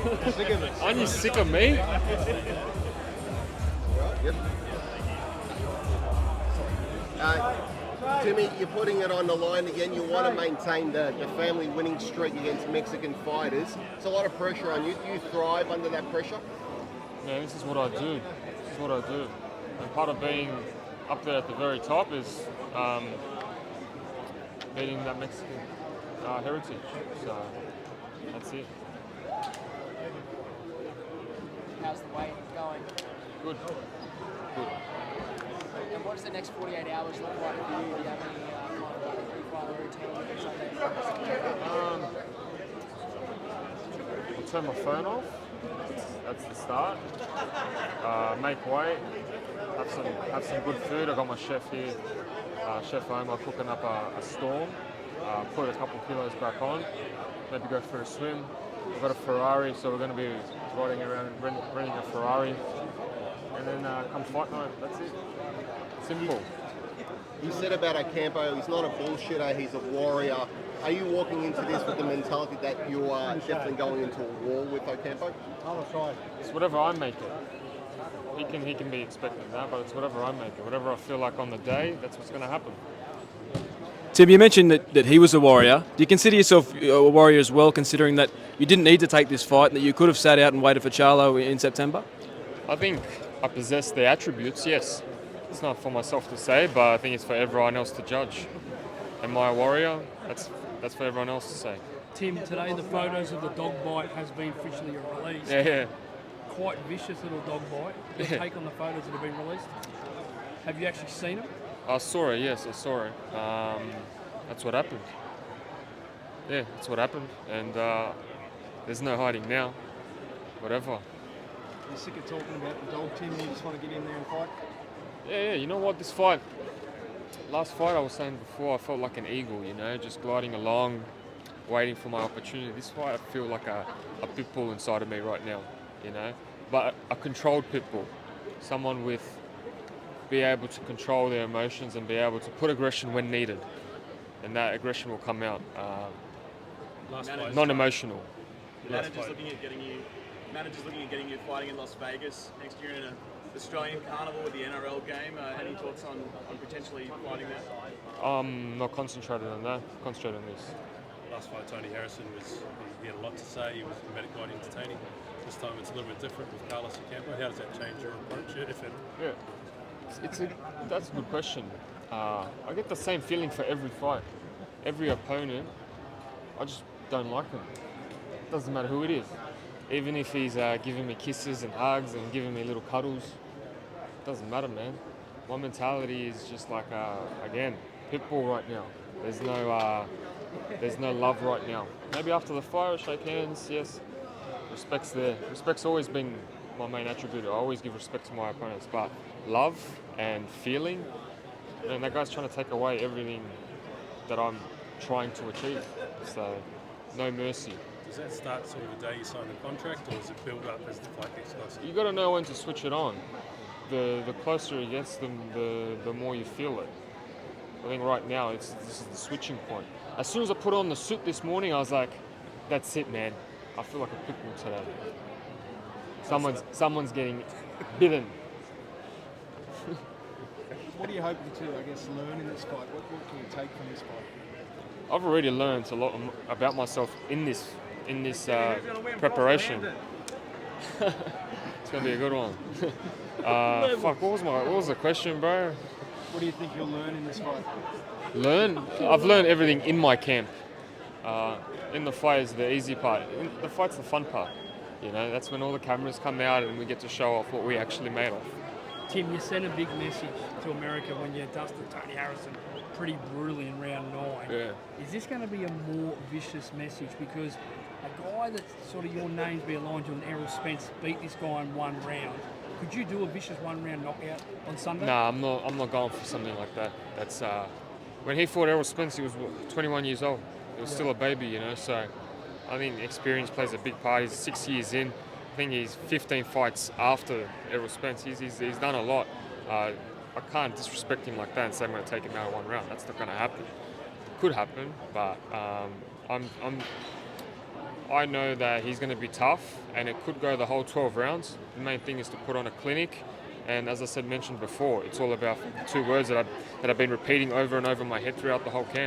Sick of it. Aren't you sick of me? Yep. Timmy, you're putting it on the line again. You want to maintain the family winning streak against Mexican fighters. It's a lot of pressure on you. Do you thrive under that pressure? Man, this is what I do. This is what I do. And part of being up there at the very top is beating that Mexican heritage. So that's it. How's the weight going? Good. Good. And what does the next 48 hours look like for you? Do you have any kind of pre-fight routine or something? I'll turn my phone off. That's the start. Make weight. Have some good food. I got my chef here, Chef Omar, cooking up a storm. Put a couple kilos back on. Maybe go for a swim. I've got a Ferrari, so we're going to be riding around and renting a Ferrari. And then come fight night. That's it. Simple. You said about Ocampo, he's not a bullshitter, he's a warrior. Are you walking into this with the mentality that you are definitely going into a war with Ocampo? It's whatever I make it. He can be expecting that, but it's whatever I make it. Whatever I feel like on the day, that's what's going to happen. Tim, you mentioned that he was a warrior. Do you consider yourself a warrior as well, considering that you didn't need to take this fight and that you could have sat out and waited for Charlo in September? I think I possess the attributes, yes. It's not for myself to say, but I think it's for everyone else to judge. Am I a warrior? That's for everyone else to say. Tim, today the photos of the dog bite has been officially released. Yeah. Quite vicious little dog bite. Your take on the photos that have been released? Have you actually seen them? I saw it, yes, I saw it. That's what happened. Yeah, that's what happened. And there's no hiding now. Whatever. You're sick of talking about the dog, Tim, you just want to get in there and fight? Yeah, you know what, this fight, last fight I was saying before, I felt like an eagle, just gliding along, waiting for my opportunity. This fight, I feel like a pit bull inside of me right now, but a controlled pit bull, someone with be able to control their emotions and be able to put aggression when needed, and that aggression will come out non-emotional. Managers looking at getting you fighting in Las Vegas next year in an Australian carnival with the NRL game. Any thoughts on potentially fighting that? I'm not concentrated on that. Concentrated on this. Last fight, Tony Harrison he had a lot to say. He was quite entertaining. This time it's a little bit different with Carlos Ocampo. How does that change your approach, if it? Yeah, that's a good question. I get the same feeling for every fight, every opponent. I just don't like him. Doesn't matter who it is. Even if he's giving me kisses and hugs and giving me little cuddles, doesn't matter, man. My mentality is just like, again, pit bull right now. There's no love right now. Maybe after the fight, I'll shake hands, yes. Respect's there. Respect's always been my main attribute. I always give respect to my opponents, but love and feeling, man, that guy's trying to take away everything that I'm trying to achieve. So, no mercy. Does that start sort of the day you sign the contract, or does it build up as the fight gets closer? You got to know when to switch it on. The closer it gets, them, the more you feel it. I think right now this is the switching point. As soon as I put on the suit this morning, I was like, "That's it, man. I feel like a pit bull today. Someone's getting bitten." What are you hoping to, learn in this fight? What can you take from this fight? I've already learned a lot about myself in this preparation. It's gonna be a good one. What was the question, bro? What do you think you'll learn in this fight? Learn? I've learned everything in my camp. In the fight is the easy part. The fight's the fun part. That's when all the cameras come out and we get to show off what we actually made of. Tim, you sent a big message to America when you dusted Tony Harrison pretty brutally in round 9. Yeah. Is this going to be a more vicious message? Because a guy that sort of your names be aligned to, an Errol Spence, beat this guy in one round. Could you do a vicious one-round knockout on Sunday? Nah, I'm not going for something like that. That's when he fought Errol Spence, he was 21 years old. He was still a baby, So I think experience plays a big part. He's 6 years in. I think he's 15 fights after Errol Spence. He's done a lot. I can't disrespect him like that and say I'm going to take him out of one round. That's not going to happen. It could happen, but I know that he's going to be tough, and it could go the whole 12 rounds. The main thing is to put on a clinic, and as I mentioned before, it's all about 2 words that I've been repeating over and over in my head throughout the whole camp.